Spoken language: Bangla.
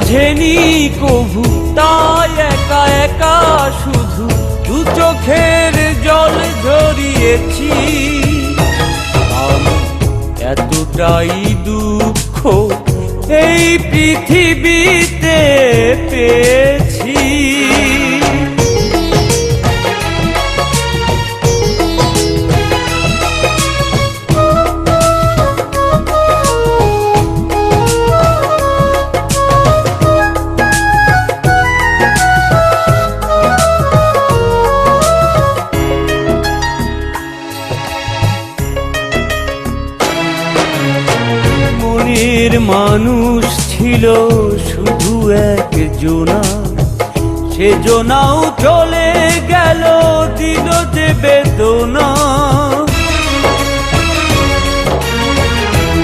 বোঝেনি কভু, তাই একা একা শুধু দু চোখের জল ঝরিয়েছি। আমি এতটাই দুঃখ এই পৃথিবীতে পেয়েছি। মনের মানুষ ছিল শুধু একজনা, সেজনাও চলে গেল, দিল যে বেদনা।